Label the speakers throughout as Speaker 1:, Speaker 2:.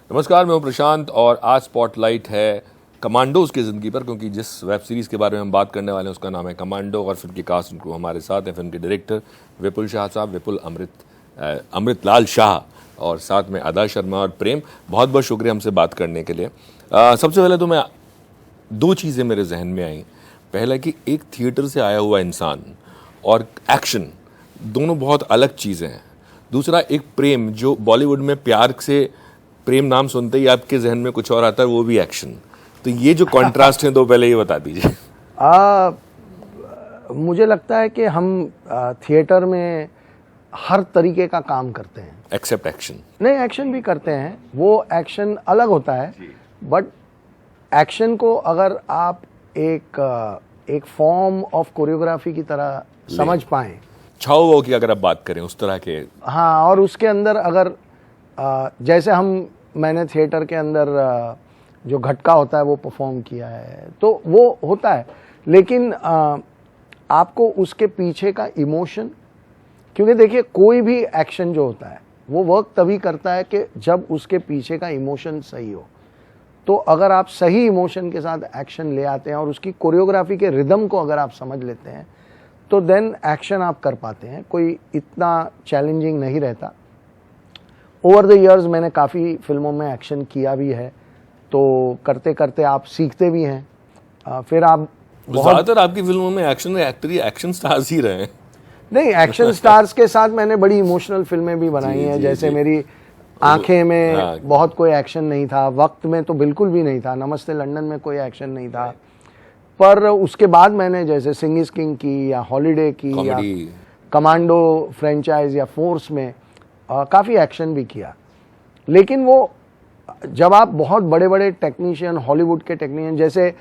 Speaker 1: नमस्कार, मैं हूं प्रशांत और आज स्पॉटलाइट है कमांडोज की ज़िंदगी पर, क्योंकि जिस वेब सीरीज़ के बारे में हम बात करने वाले हैं उसका नाम है कमांडो और फिल्म की कास्ट उनको हमारे साथ हैं फिल्म के डायरेक्टर विपुल शाह साहब, विपुल अमृतलाल शाह, और साथ में अदा शर्मा और प्रेम। बहुत बहुत शुक्रिया हमसे बात करने के लिए। सबसे पहले तो मैं दो चीज़ें मेरे जहन में आई। पहला कि एक थिएटर से आया हुआ इंसान और एक्शन दोनों बहुत अलग चीज़ें हैं। दूसरा एक प्रेम, जो बॉलीवुड में प्यार से प्रेम नाम सुनते ही आपके जहन में कुछ और आता है, वो भी एक्शन। तो ये जो कॉन्ट्रास्ट है, तो पहले ये बता दीजिए।
Speaker 2: मुझे लगता है कि हम थिएटर में हर तरीके का काम करते हैं,
Speaker 1: एक्सेप्ट एक्शन।
Speaker 2: नहीं, एक्शन भी करते हैं, वो एक्शन अलग होता है। बट एक्शन को अगर आप एक फॉर्म ऑफ कोरियोग्राफी की तरह समझ पाएं,
Speaker 1: छाओ वो की अगर आप बात करें उस तरह के,
Speaker 2: हाँ, और उसके अंदर अगर जैसे मैंने थिएटर के अंदर जो घटका होता है वो परफॉर्म किया है, तो वो होता है। लेकिन आपको उसके पीछे का इमोशन, क्योंकि देखिए कोई भी एक्शन जो होता है वो वर्क तभी करता है कि जब उसके पीछे का इमोशन सही हो। तो अगर आप सही इमोशन के साथ एक्शन ले आते हैं और उसकी कोरियोग्राफी के रिदम को अगर आप समझ लेते हैं, तो देन एक्शन आप कर पाते हैं। कोई इतना चैलेंजिंग नहीं रहता। ओवर द इयर्स मैंने काफ़ी फिल्मों में एक्शन किया भी है, तो करते करते आप सीखते भी हैं। फिर आप
Speaker 1: ज़्यादातर आपकी फिल्मों में एक्शन एक्टर ही एक्शन स्टार्स ही रहे हैं।
Speaker 2: नहीं, एक्शन स्टार्स के साथ मैंने बड़ी इमोशनल फिल्में भी बनाई हैं। जैसे मेरी आंखें में बहुत कोई एक्शन नहीं था, वक्त में तो बिल्कुल भी नहीं था, नमस्ते लंदन में कोई एक्शन नहीं था। पर उसके बाद मैंने जैसे सिंग इज किंग की या हॉलीडे की या कमांडो फ्रेंचाइज या फोर्स में काफ़ी एक्शन भी किया। लेकिन वो जब आप बहुत बड़े बड़े टेक्नीशियन, हॉलीवुड के टेक्नीशियन, जैसे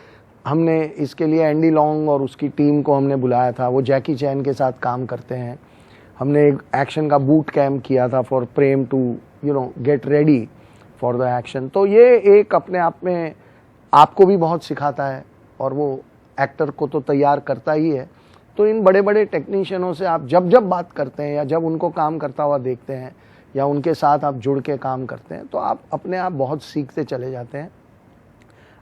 Speaker 2: हमने इसके लिए एंडी लॉन्ग और उसकी टीम को हमने बुलाया था, वो जैकी चैन के साथ काम करते हैं। हमने एक एक्शन का बूट कैम्प किया था for Prem to get ready for the action. तो ये एक अपने आप में आपको भी बहुत सिखाता है और वो एक्टर को तो तैयार करता ही है। तो इन बड़े बड़े टेक्नीशियनों से आप जब बात करते हैं या जब उनको काम करता हुआ देखते हैं या उनके साथ आप जुड़ के काम करते हैं, तो आप अपने आप बहुत सीखते चले जाते हैं।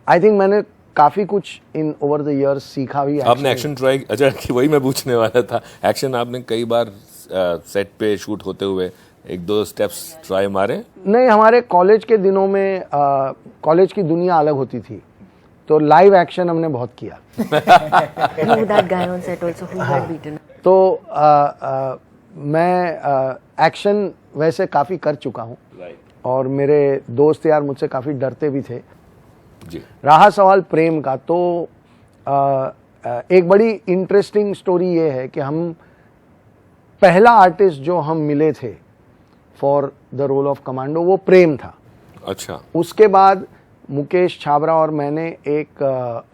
Speaker 2: आई थिंक मैंने काफ़ी कुछ इन ओवर द इयर्स सीखा भी।
Speaker 1: आपने एक्शन ट्राई, अच्छा वही मैं पूछने वाला था, एक्शन आपने कई बार सेट पे शूट होते हुए एक दो स्टेप्स ट्राई मारे?
Speaker 2: नहीं, हमारे कॉलेज के दिनों में कॉलेज की दुनिया अलग होती थी, तो लाइव एक्शन हमने बहुत किया। तो मैं एक्शन वैसे काफ़ी कर चुका हूँ और मेरे दोस्त यार मुझसे काफ़ी डरते भी थे
Speaker 1: जी।
Speaker 2: रहा सवाल प्रेम का, तो एक बड़ी इंटरेस्टिंग स्टोरी ये है कि हम पहला आर्टिस्ट जो हम मिले थे for the role of commando, वो प्रेम था।
Speaker 1: अच्छा।
Speaker 2: उसके बाद मुकेश छाबरा और मैंने एक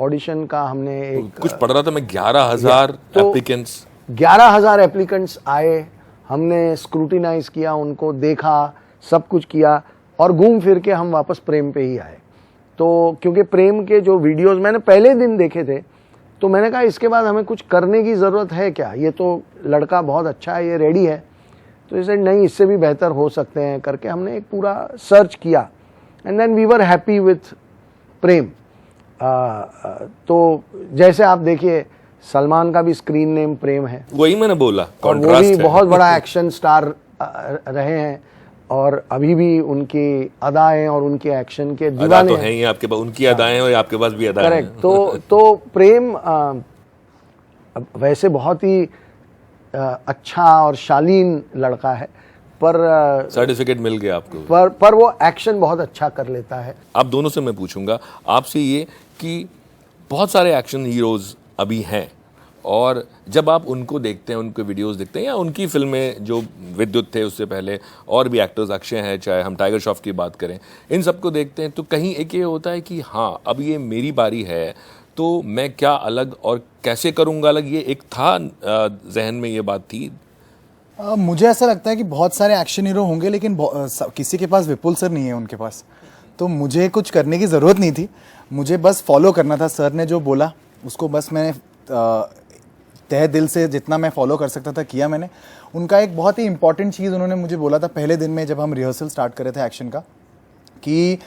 Speaker 2: ऑडिशन का हमने एक
Speaker 1: कुछ पढ़ रहा था मैं, 11,000 एप्लीकेंट्स
Speaker 2: 11,000 एप्लीकेंट्स आए। हमने स्क्रूटिनाइज किया, उनको देखा, सब कुछ किया और घूम फिर के हम वापस प्रेम पे ही आए। तो क्योंकि प्रेम के जो वीडियोस मैंने पहले दिन देखे थे, तो मैंने कहा इसके बाद हमें कुछ करने की ज़रूरत है क्या, ये तो लड़का बहुत अच्छा है, ये रेडी है। तो इसे नहीं, इससे भी बेहतर हो सकते हैं करके हमने एक पूरा सर्च किया and then we were happy with Prem. तो जैसे आप देखिए सलमान का भी स्क्रीन नेम प्रेम है,
Speaker 1: वही मैंने बोला,
Speaker 2: और वो भी बहुत बड़ा एक्शन स्टार रहे हैं और अभी भी उनकी अदाएं और उनके एक्शन के दीवाने
Speaker 1: हैं ही आपके पास, उनकी अदाएं हैं और आपके पास भी अदाएं हैं।
Speaker 2: करेक्ट। तो प्रेम वैसे बहुत ही अच्छा और शालीन लड़का है, पर
Speaker 1: सर्टिफिकेट मिल गया आपको,
Speaker 2: पर वो एक्शन बहुत अच्छा कर लेता है।
Speaker 1: आप दोनों से मैं पूछूंगा आपसे ये कि बहुत सारे एक्शन हीरोज अभी हैं, और जब आप उनको देखते हैं, उनके वीडियोस देखते हैं या उनकी फिल्में जो विद्युत थे उससे पहले और भी एक्टर्स अक्षय हैं, चाहे हम टाइगर श्रॉफ की बात करें, इन सबको देखते हैं तो कहीं एक ये होता है कि हाँ अब ये मेरी बारी है, तो मैं क्या अलग और कैसे करूँगा अलग, ये एक था जहन में, ये बात थी?
Speaker 3: मुझे ऐसा लगता है कि बहुत सारे एक्शन हीरो होंगे, लेकिन किसी के पास विपुल सर नहीं है उनके पास। तो मुझे कुछ करने की ज़रूरत नहीं थी, मुझे बस फॉलो करना था। सर ने जो बोला उसको बस मैंने तहे दिल से जितना मैं फॉलो कर सकता था किया मैंने। उनका एक बहुत ही इंपॉर्टेंट चीज़ उन्होंने मुझे बोला था पहले दिन में, जब हम रिहर्सल स्टार्ट कर रहे थे एक्शन का, कि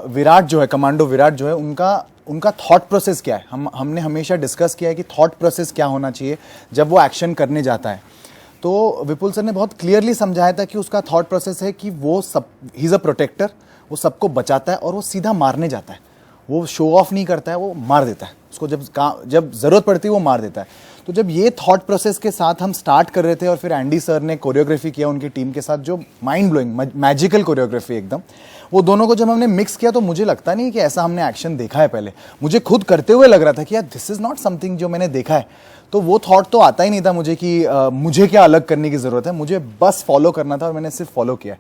Speaker 3: विराट जो है, कमांडो विराट जो है, उनका थॉट प्रोसेस क्या है। हमने हमेशा डिस्कस किया है कि थॉट प्रोसेस क्या होना चाहिए जब वो एक्शन करने जाता है। तो विपुल सर ने बहुत क्लियरली समझाया था कि उसका थॉट प्रोसेस है कि वो सब, ही इज़ अ प्रोटेक्टर, वो सबको बचाता है और वो सीधा मारने जाता है। वो शो ऑफ नहीं करता है, वो मार देता है उसको, जब ज़रूरत पड़ती है वो मार देता है। तो जब ये थॉट प्रोसेस के साथ हम स्टार्ट कर रहे थे और फिर एंडी सर ने कोरियोग्राफी किया उनकी टीम के साथ, जो माइंड ब्लोइंग मैजिकल कोरियोग्राफी एकदम, वो दोनों को जब हमने मिक्स किया तो मुझे लगता नहीं कि ऐसा हमने एक्शन देखा है पहले। मुझे खुद करते हुए लग रहा था कि यार दिस इज़ नॉट समथिंग जो मैंने देखा है। तो वो थॉट तो आता ही नहीं था मुझे कि मुझे क्या अलग करने की ज़रूरत है, मुझे बस फॉलो करना था और मैंने सिर्फ फॉलो किया।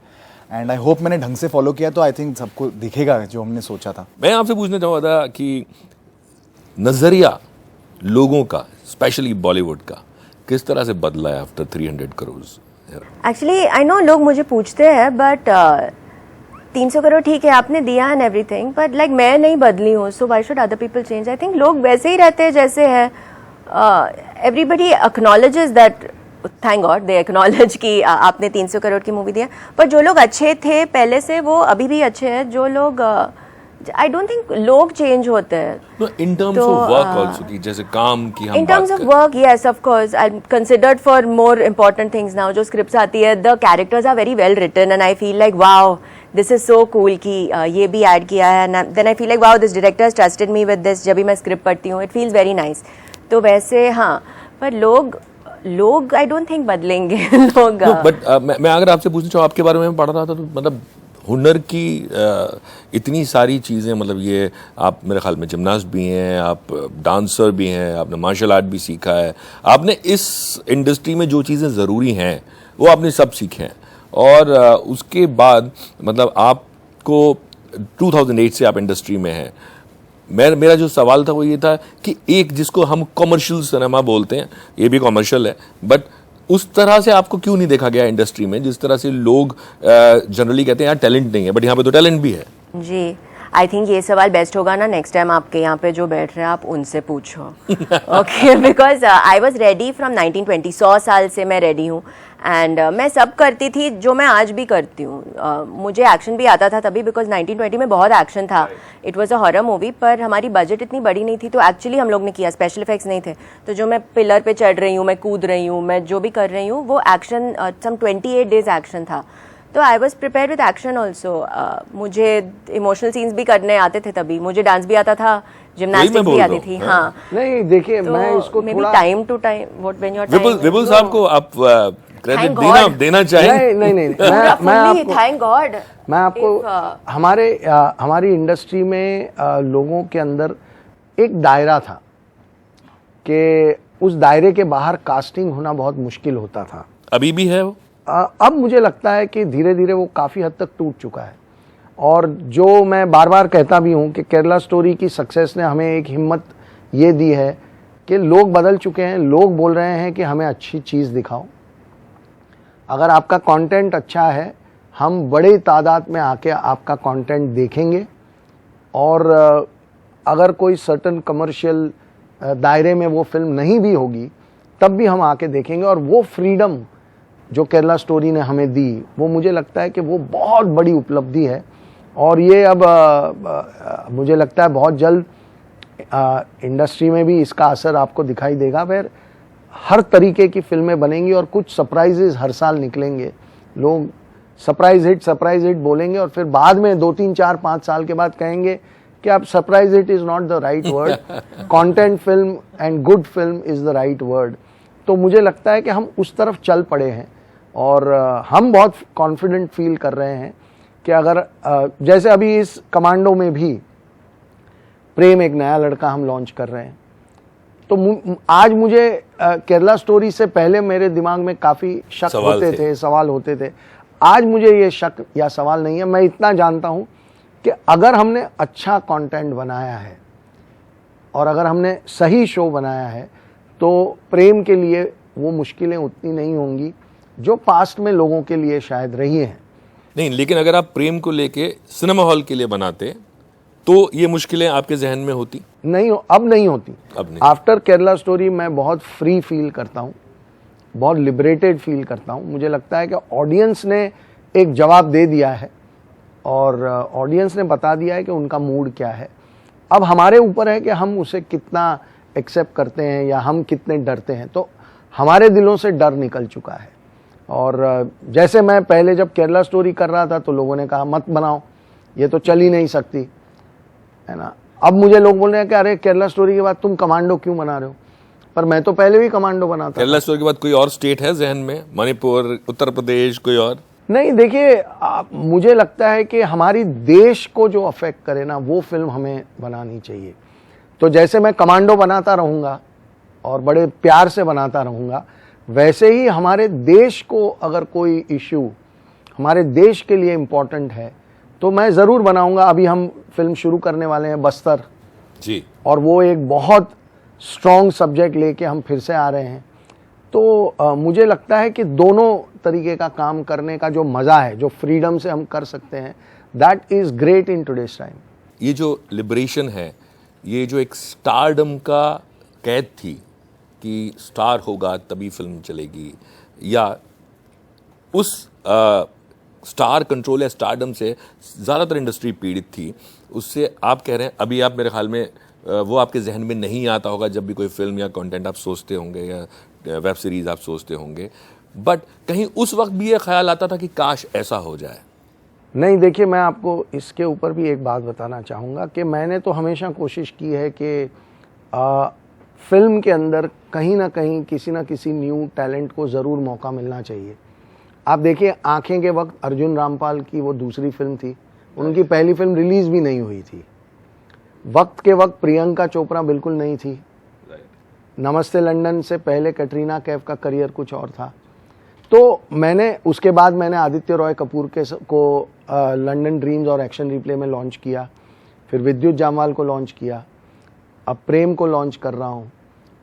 Speaker 3: एंड आई होप मैंने ढंग से फॉलो किया, तो आई थिंक सबको दिखेगा जो हमने सोचा था।
Speaker 1: मैं आपसे पूछना चाहूँगा था कि नजरिया लोगों का, स्पेशली बॉलीवुड का, किस तरह से बदला है after 300 crore?
Speaker 4: Actually I know लोग मुझे पूछते हैं, बट 300 करोड़ ठीक है आपने दिया एंड एवरीथिंग, बट लाइक मैं नहीं बदली हूँ, so why should other people change? I think लोग वैसे ही रहते हैं जैसे है। Everybody acknowledges that, thank God they acknowledge कि आपने 300 करोड़ की मूवी दिया। पर जो लोग अच्छे थे पहले से वो अभी भी अच्छे हैं। जो लोग आई डोंट थिंक लोग चेंज होते हैं
Speaker 1: in terms of work also, कि जैसे काम की हम
Speaker 4: in terms of work, yes of course I am considered for more important things now. जो स्क्रिप्ट्स आती है, the characters are very well written and I feel like wow this is so cool कि ये भी add किया है। Then I feel like wow this director has trusted me with this. जब भी मैं स्क्रिप्ट पढ़ती हूँ इट फील्स वेरी नाइस। तो वैसे हाँ, पर लोग आई डोंट थिंक बदलेंगे लोग।
Speaker 1: बट मैं अगर आपसे पूछना चाहूँ, आपके बारे में पढ़ रहा था तो मतलब हुनर की इतनी सारी चीज़ें, मतलब ये आप मेरे ख्याल में जिमनास्ट भी हैं, आप डांसर भी हैं, आपने मार्शल आर्ट भी सीखा है, आपने इस इंडस्ट्री में जो चीज़ें ज़रूरी हैं वो आपने सब सीखे हैं। और उसके बाद मतलब आपको 2008 से आप इंडस्ट्री में हैं। मेरा जो सवाल था वो ये था कि एक जिसको हम कमर्शियल सिनेमा बोलते हैं, ये भी कमर्शियल है, बट उस तरह से आपको क्यों नहीं देखा गया इंडस्ट्री में जिस तरह से लोग जनरली कहते हैं यार टैलेंट नहीं है, बट यहाँ पे तो टैलेंट भी है।
Speaker 4: जी, आई थिंक ये सवाल बेस्ट होगा ना नेक्स्ट टाइम आपके यहाँ पे जो बैठ रहे हैं आप उनसे पूछो। Okay, because I was ready from 1920, 100 साल से मैं रेडी हूँ एंड मैं सब करती थी जो मैं आज भी करती हूँ। मुझे एक्शन भी आता था तभी, बिकॉज 1920 में बहुत एक्शन था। It was a horror movie, पर हमारी बजट इतनी बड़ी नहीं थी, तो एक्चुअली हम लोग ने किया, स्पेशल इफेक्ट्स नहीं थे। तो जो मैं पिलर पे चढ़ रही हूँ, मैं कूद रही हूँ, मैं जो भी कर रही हूँ वो एक्शन, सम 28 डेज एक्शन था। तो I was prepare with action also. मुझे इमोशनल सीन्स भी करने आते थे तभी, मुझे डांस भी आता था, जिम्नास्टिक भी आती थी। हाँ,
Speaker 2: नहीं देखिए,
Speaker 4: तो
Speaker 2: मैं इसको
Speaker 4: मे बी
Speaker 2: थोड़ा
Speaker 4: time to time what when your time.
Speaker 1: Vipul साहब को आप क्रेडिट देना चाहेंगे?
Speaker 2: नहीं मैं आपको
Speaker 4: थैंक गॉड,
Speaker 2: मैं आपको हमारी इंडस्ट्री में लोगों के अंदर एक दायरा था कि उस दायरे के बाहर कास्टिंग होना बहुत मुश्किल होता था।
Speaker 1: अभी भी है वो?
Speaker 2: अब मुझे लगता है कि धीरे धीरे वो काफ़ी हद तक टूट चुका है। और जो मैं बार बार कहता भी हूँ कि केरला स्टोरी की सक्सेस ने हमें एक हिम्मत ये दी है कि लोग बदल चुके हैं। लोग बोल रहे हैं कि हमें अच्छी चीज़ दिखाओ, अगर आपका कंटेंट अच्छा है हम बड़े तादाद में आके आपका कंटेंट देखेंगे, और अगर कोई सर्टन कमर्शियल दायरे में वो फिल्म नहीं भी होगी तब भी हम आके देखेंगे। और वो फ्रीडम जो केरला स्टोरी ने हमें दी, वो मुझे लगता है कि वो बहुत बड़ी उपलब्धि है। और ये अब मुझे लगता है बहुत जल्द इंडस्ट्री में भी इसका असर आपको दिखाई देगा। फिर हर तरीके की फिल्में बनेंगी और कुछ सरप्राइजेज हर साल निकलेंगे। लोग सरप्राइज हिट बोलेंगे और फिर बाद में 2, 3, 4, 5 साल के बाद कहेंगे कि अब surprise hit is not the right word, content film and good film is the right word. तो मुझे लगता है कि हम उस तरफ चल पड़े हैं और हम बहुत कॉन्फिडेंट फील कर रहे हैं कि अगर जैसे अभी इस कमांडो में भी प्रेम एक नया लड़का हम लॉन्च कर रहे हैं, तो आज मुझे केरला स्टोरी से पहले मेरे दिमाग में काफ़ी शक होते थे, सवाल होते थे। आज मुझे ये शक या सवाल नहीं है। मैं इतना जानता हूँ कि अगर हमने अच्छा कंटेंट बनाया है और अगर हमने सही शो बनाया है तो प्रेम के लिए वो मुश्किलें उतनी नहीं होंगी जो पास्ट में लोगों के लिए शायद रही हैं।
Speaker 1: नहीं, लेकिन अगर आप प्रेम को लेके सिनेमा हॉल के लिए बनाते तो ये मुश्किलें आपके जहन में होती?
Speaker 2: नहीं, अब नहीं होती।
Speaker 1: अब नहीं।
Speaker 2: आफ्टर केरला स्टोरी मैं बहुत फ्री फील करता हूँ, बहुत लिबरेटेड फील करता हूँ। मुझे लगता है कि ऑडियंस ने एक जवाब दे दिया है और ऑडियंस ने बता दिया है कि उनका मूड क्या है। अब हमारे ऊपर है कि हम उसे कितना एक्सेप्ट करते हैं या हम कितने डरते हैं। तो हमारे दिलों से डर निकल चुका है। और जैसे मैं पहले जब केरला स्टोरी कर रहा था तो लोगों ने कहा मत बनाओ, ये तो चल ही नहीं सकती, है ना। अब मुझे लोग बोल रहे हैं कि अरे केरला स्टोरी के बाद तुम कमांडो क्यों बना रहे हो, पर मैं तो पहले भी कमांडो बनाता था।
Speaker 1: केरला स्टोरी के बाद कोई और स्टेट है जहन में, मणिपुर, उत्तर प्रदेश, कोई और?
Speaker 2: नहीं, देखिए मुझे लगता है कि हमारी देश को जो अफेक्ट करे ना वो फिल्म हमें बनानी चाहिए। तो जैसे मैं कमांडो बनाता रहूँगा और बड़े प्यार से बनाता रहूँगा, वैसे ही हमारे देश को अगर कोई इश्यू हमारे देश के लिए इम्पोर्टेंट है तो मैं ज़रूर बनाऊँगा। अभी हम फिल्म शुरू करने वाले हैं बस्तर
Speaker 1: जी,
Speaker 2: और वो एक बहुत स्ट्रॉन्ग सब्जेक्ट लेके हम फिर से आ रहे हैं। तो मुझे लगता है कि दोनों तरीके का काम करने का जो मज़ा है, जो फ्रीडम से हम कर सकते हैं, that is great in today's time.
Speaker 1: ये जो लिबरेशन है, ये जो एक स्टारडम का कैद थी कि स्टार होगा तभी फिल्म चलेगी, या उस स्टार कंट्रोल या स्टारडम से ज़्यादातर इंडस्ट्री पीड़ित थी, उससे आप कह रहे हैं अभी आप मेरे ख्याल में वो आपके जहन में नहीं आता होगा जब भी कोई फिल्म या कंटेंट आप सोचते होंगे या वेब सीरीज़ आप सोचते होंगे, बट कहीं उस वक्त भी ये ख्याल आता था कि काश ऐसा हो जाए?
Speaker 2: नहीं, देखिए मैं आपको इसके ऊपर भी एक बात बताना चाहूँगा कि मैंने तो हमेशा कोशिश की है कि फिल्म के अंदर कहीं ना कहीं किसी ना किसी न्यू टैलेंट को ज़रूर मौका मिलना चाहिए। आप देखिए आंखें के वक्त अर्जुन रामपाल की वो दूसरी फिल्म थी, उनकी पहली फिल्म रिलीज़ भी नहीं हुई थी। वक्त के वक्त प्रियंका चोपड़ा बिल्कुल नहीं थी। नमस्ते लंदन से पहले कैटरीना कैफ का करियर कुछ और था। तो मैंने उसके बाद मैंने आदित्य रॉय कपूर को लंदन ड्रीम्स और एक्शन रिप्ले में लॉन्च किया, फिर विद्युत जामवाल को लॉन्च किया, अब प्रेम को लॉन्च कर रहा हूँ।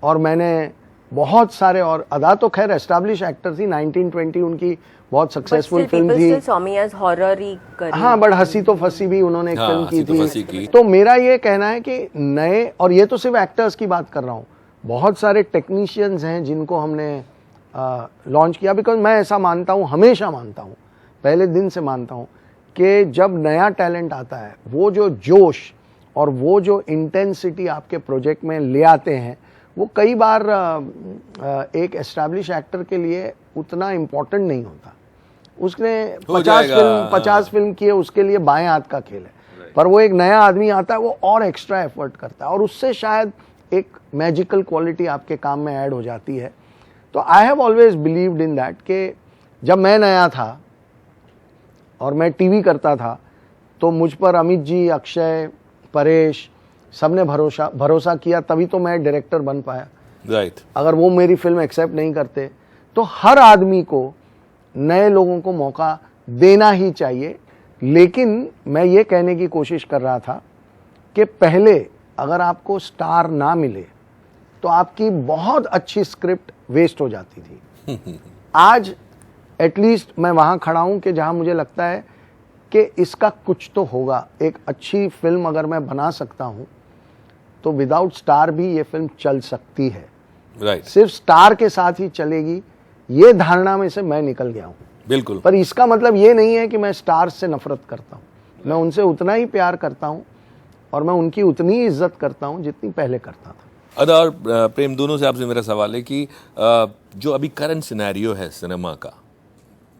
Speaker 2: और मैंने बहुत सारे, और अदा तो खैर एस्टैब्लिश एक्टर थी, 1920 उनकी बहुत सक्सेसफुल फिल्म थी। हाँ, बट हंसी तो फंसी भी उन्होंने एक फिल्म की थी। तो मेरा ये कहना है कि नए, और ये तो सिर्फ एक्टर्स की बात कर रहा हूँ, बहुत सारे टेक्नीशियंस हैं जिनको हमने लॉन्च किया। बिकॉज मैं ऐसा मानता हूँ, हमेशा मानता हूँ, पहले दिन से मानता हूँ कि जब नया टैलेंट आता है, वो जो जोश और वो जो इंटेंसिटी आपके प्रोजेक्ट में ले आते हैं, वो कई बार एक एस्टैब्लिश एक्टर के लिए उतना इम्पोर्टेंट नहीं होता। उसने 50 फिल्म किए, उसके लिए बाएं हाथ का खेल है। पर वो एक नया आदमी आता है, वो और एक्स्ट्रा एफर्ट करता है और उससे शायद एक मैजिकल क्वालिटी आपके काम में ऐड हो जाती है। तो I have always believed in that कि जब मैं नया था और मैं टीवी करता था तो मुझ पर अमित जी, अक्षय, परेश सबने भरोसा किया, तभी तो मैं डायरेक्टर बन पाया।
Speaker 1: राइट।
Speaker 2: अगर वो मेरी फिल्म एक्सेप्ट नहीं करते तो हर आदमी को, नए लोगों को मौका देना ही चाहिए। लेकिन मैं ये कहने की कोशिश कर रहा था कि पहले अगर आपको स्टार ना मिले तो आपकी बहुत अच्छी स्क्रिप्ट वेस्ट हो जाती थी। आज एटलीस्ट मैं वहाँ खड़ा हूँ कि जहाँ मुझे लगता है कि इसका कुछ तो होगा। एक अच्छी फिल्म अगर मैं बना सकता हूँ तो विदाउट स्टार भी ये फिल्म चल सकती है।
Speaker 1: राइट।
Speaker 2: सिर्फ स्टार के साथ ही चलेगी, ये धारणा में से मैं निकल गया हूँ।
Speaker 1: बिल्कुल।
Speaker 2: पर इसका मतलब ये नहीं है कि मैं स्टार से नफरत करता हूँ। मैं उनसे उतना ही प्यार करता हूँ और मैं उनकी उतनी ही इज्जत करता हूँ जितनी पहले करता था।
Speaker 1: अदा और प्रेम, दोनों से आपसे मेरा सवाल है कि जो अभी करंट सिनेरियो है सिनेमा का,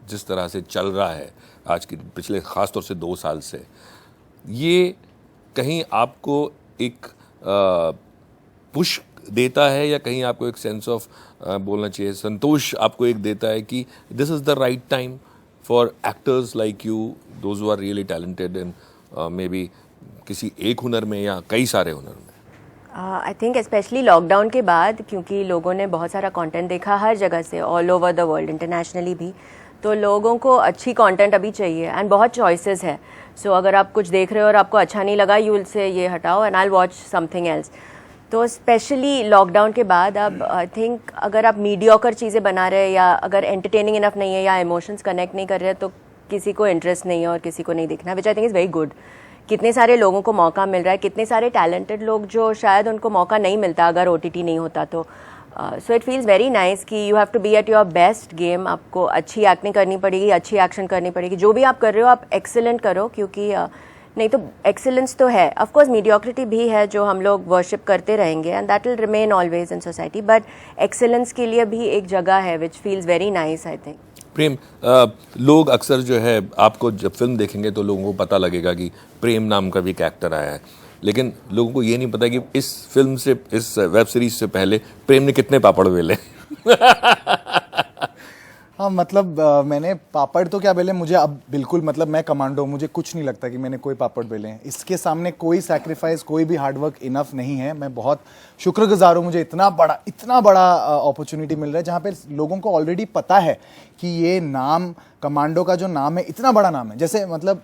Speaker 1: जिस तरह से चल रहा है आज की पिछले ख़ास तौर से 2 साल से, ये कहीं आपको एक पुश देता है या कहीं आपको एक सेंस ऑफ बोलना चाहिए संतोष आपको एक देता है कि this is the right time for actors like you, those who are really talented in maybe किसी एक हुनर में या कई सारे हुनर में?
Speaker 4: आई थिंक स्पेशली लॉकडाउन के बाद, क्योंकि लोगों ने बहुत सारा कंटेंट देखा हर जगह से, all over the world, internationally भी, तो लोगों को अच्छी कंटेंट अभी चाहिए एंड बहुत चॉइसेस है। सो अगर आप कुछ देख रहे हो और आपको अच्छा नहीं लगा, यू विल से ये हटाओ and I will watch something else. तो स्पेशली लॉकडाउन के बाद अब आई थिंक अगर आप मीडियोकर चीज़ें बना रहे हैं या अगर एंटरटेनिंग इनफ नहीं है या इमोशंस कनेक्ट नहीं कर रहे तो किसी को इंटरेस्ट नहीं है और किसी को नहीं देखना, which I think is very good. कितने सारे लोगों को मौका मिल रहा है, कितने सारे टैलेंटेड लोग जो शायद उनको मौका नहीं मिलता अगर OTT नहीं होता तो। So it feels very nice कि you have to be at your best game. आपको अच्छी एक्टिंग करनी पड़ेगी, अच्छी एक्शन करनी पड़ेगी, जो भी आप कर रहे हो आप एक्सीलेंट करो, क्योंकि नहीं तो एक्सीलेंस तो है, ऑफ कोर्स मीडियोक्रिटी भी है जो हम लोग वर्शिप करते रहेंगे and that will remain always in society, but excellence के लिए भी एक जगह है which feels very nice I think.
Speaker 1: Prem, लोग अक्सर जो है आपको जब फिल्म देखेंगे तो लोगों को पता लगेगा कि प्रेम नाम का भी एक एक्टर आया है, लेकिन लोगों को ये नहीं पता कि इस फिल्म से, इस वेब सीरीज से पहले प्रेम ने कितने पापड़ बेले.
Speaker 3: हाँ मतलब मैंने पापड़ तो क्या बेले, मुझे अब बिल्कुल मतलब मैं कमांडो, मुझे कुछ नहीं लगता कि मैंने कोई पापड़ बेले हैं. इसके सामने कोई सैक्रिफाइस, कोई भी हार्डवर्क इनफ नहीं है. मैं बहुत शुक्रगुजार हूँ, मुझे इतना बड़ा अपॉर्चुनिटी मिल रहा है जहाँ पे लोगों को ऑलरेडी पता है कि ये नाम कमांडो का जो नाम है इतना बड़ा नाम है. जैसे मतलब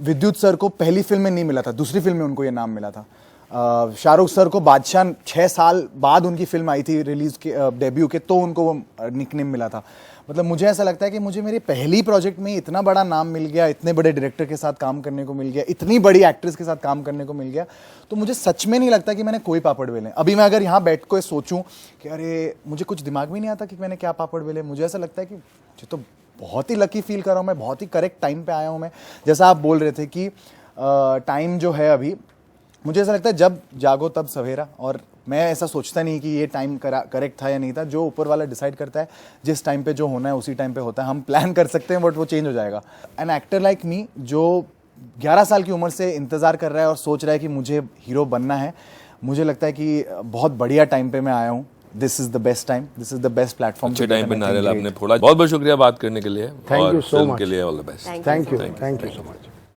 Speaker 3: विद्युत सर को पहली फिल्म में नहीं मिला था, दूसरी फिल्म में उनको ये नाम मिला था. शाहरुख सर को बादशाह 6 साल बाद उनकी फिल्म आई थी रिलीज के डेब्यू के, तो उनको वो निकनेम मिला था. मतलब मुझे ऐसा लगता है कि मुझे मेरी पहली प्रोजेक्ट में इतना बड़ा नाम मिल गया, इतने बड़े डायरेक्टर के साथ काम करने को मिल गया, इतनी बड़ी एक्ट्रेस के साथ काम करने को मिल गया, तो मुझे सच में नहीं लगता कि मैंने कोई पापड़ बेले. अभी मैं अगर यहाँ बैठ के सोचूं कि अरे मुझे कुछ दिमाग में नहीं आता कि मैंने क्या पापड़ बेले. मुझे ऐसा लगता है कि मुझे तो बहुत ही लकी फील कर रहा हूँ मैं, बहुत ही करेक्ट टाइम पे आया हूँ मैं. जैसा आप बोल रहे थे कि टाइम जो है अभी, मुझे ऐसा लगता है जब जागो तब सवेरा, और मैं ऐसा सोचता नहीं कि ये टाइम करेक्ट था या नहीं था. जो ऊपर वाला डिसाइड करता है, जिस टाइम पे जो होना है उसी टाइम पे होता है. हम प्लान कर सकते हैं बट वो चेंज हो जाएगा. एन एक्टर लाइक मी जो 11 साल की उम्र से इंतज़ार कर रहा है और सोच रहा है कि मुझे हीरो बनना है, मुझे लगता है कि बहुत बढ़िया टाइम पे मैं आया हूँ. This is the best time, this is the best platform.
Speaker 1: अच्छे टाइम पे नारियल आपने फोड़ा. बहुत बहुत शुक्रिया बात करने के लिए.
Speaker 2: Thank you so much.
Speaker 1: के लिए all the best.
Speaker 2: Thank you so much.